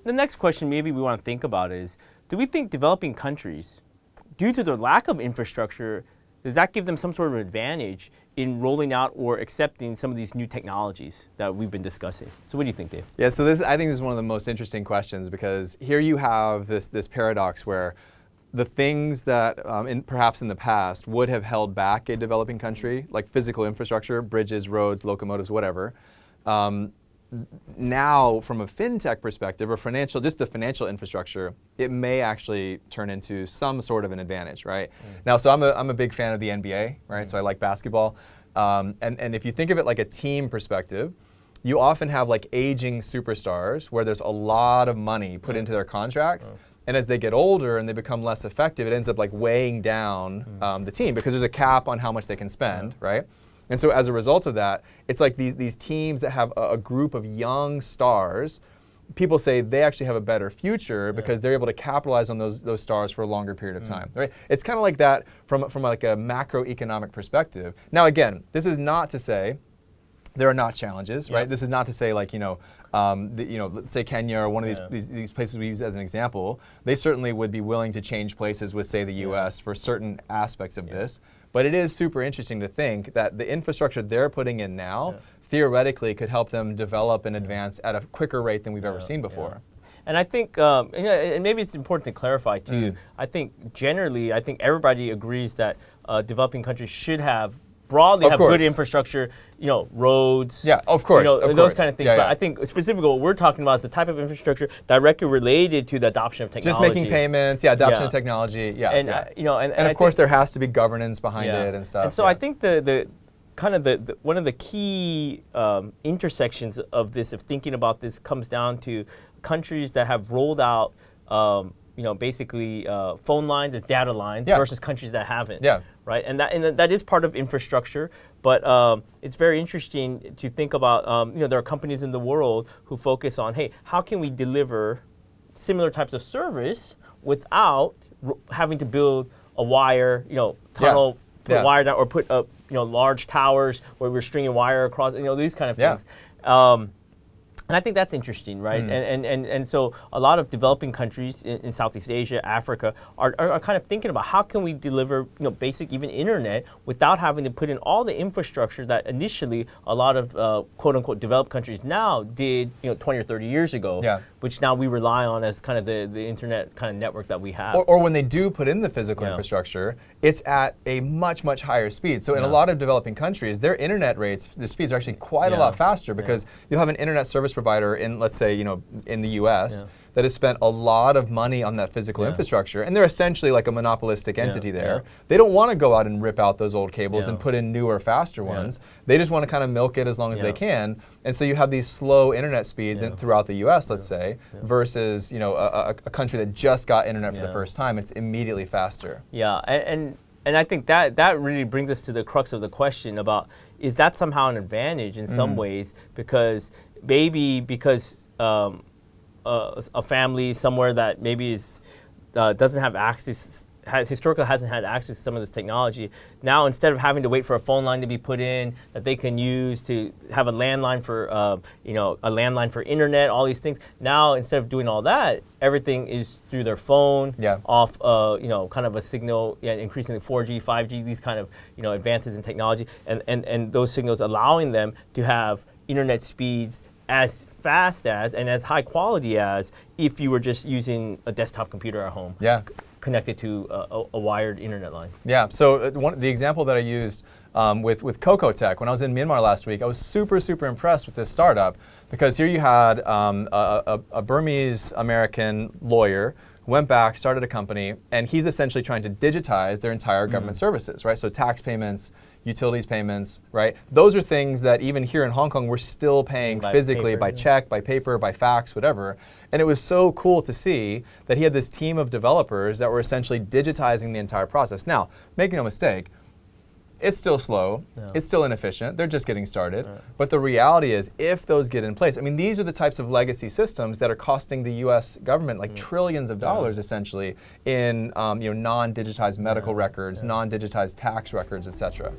The next question maybe we want to think about is, do we think developing countries, due to their lack of infrastructure, does that give them some sort of advantage in rolling out or accepting some of these new technologies that we've been discussing? So what do you think, Dave? Yeah, so I think this is one of the most interesting questions, because here you have this paradox where the things that perhaps in the past would have held back a developing country, like physical infrastructure, bridges, roads, locomotives, whatever, now from a FinTech perspective or just the financial infrastructure, it may actually turn into some sort of an advantage, right? Now, so I'm a big fan of the NBA, right? So I like basketball. And if you think of it like a team perspective, you often have like aging superstars where there's a lot of money put into their contracts. And as they get older and they become less effective, it ends up like weighing down the team, because there's a cap on how much they can spend, right? And so as a result of that, it's like these teams that have a group of young stars, people say they actually have a better future because they're able to capitalize on those stars for a longer period of time, right? It's kind of like that from like a macroeconomic perspective. Now again, this is not to say there are not challenges, right? This is not to say like, let's say Kenya or one of these places we use as an example, they certainly would be willing to change places with, say, the US for certain aspects of this. But it is super interesting to think that the infrastructure they're putting in now theoretically could help them develop and advance at a quicker rate than we've ever seen before. And I think, and maybe it's important to clarify too, I think generally, everybody agrees that developing countries should broadly have good infrastructure, roads. Yeah, of course. Those kind of things. But I think specifically what we're talking about is the type of infrastructure directly related to the adoption of technology. Just making payments, adoption of technology, and of course there has to be governance behind it and stuff. And so I think the one of the key intersections of this, of thinking about this, comes down to countries that have rolled out basically phone lines as data lines versus countries that haven't. Right, and that is part of infrastructure, but it's very interesting to think about. There are companies in the world who focus on, hey, how can we deliver similar types of service without having to build a wire, tunnel, put wire down, or put up, large towers where we're stringing wire across, these kind of things. And I think that's interesting, right? And so a lot of developing countries in Southeast Asia, Africa, are kind of thinking about how can we deliver basic even internet without having to put in all the infrastructure that initially a lot of quote unquote developed countries now did 20 or 30 years ago, which now we rely on as kind of the internet kind of network that we have. Or when they do put in the physical infrastructure, it's at a much, much higher speed. So in a lot of developing countries, their internet rates, the speeds are actually quite a lot faster, because you'll have an internet service provider in, let's say, in the US that has spent a lot of money on that physical infrastructure, and they're essentially like a monopolistic entity there. They don't want to go out and rip out those old cables and put in newer, faster ones. They just want to kind of milk it as long as they can. And so you have these slow internet speeds throughout the US, let's say, versus a country that just got internet for the first time. It's immediately faster. And I think that really brings us to the crux of the question about, is that somehow an advantage in some ways, because a family somewhere that maybe doesn't have access, historically hasn't had access to some of this technology, now instead of having to wait for a phone line to be put in that they can use to have a landline for internet, all these things, now instead of doing all that, everything is through their phone, off kind of a signal, increasingly 4G, 5G, these kind of advances in technology, and those signals allowing them to have internet speeds as fast as and as high quality as if you were just using a desktop computer at home. Connected to a wired internet line. So the example that I used with Coco Tech, when I was in Myanmar last week, I was super, super impressed with this startup, because here you had a Burmese American lawyer who went back, started a company, and he's essentially trying to digitize their entire government services, right? So tax payments, utilities payments, right? Those are things that even here in Hong Kong, we're still paying physically, by check, by paper, by fax, whatever. And it was so cool to see that he had this team of developers that were essentially digitizing the entire process. Now, make no mistake, it's still slow, it's still inefficient, they're just getting started. But the reality is, if those get in place, I mean, these are the types of legacy systems that are costing the US government like trillions of dollars essentially in non-digitized medical records, non-digitized tax records, et cetera.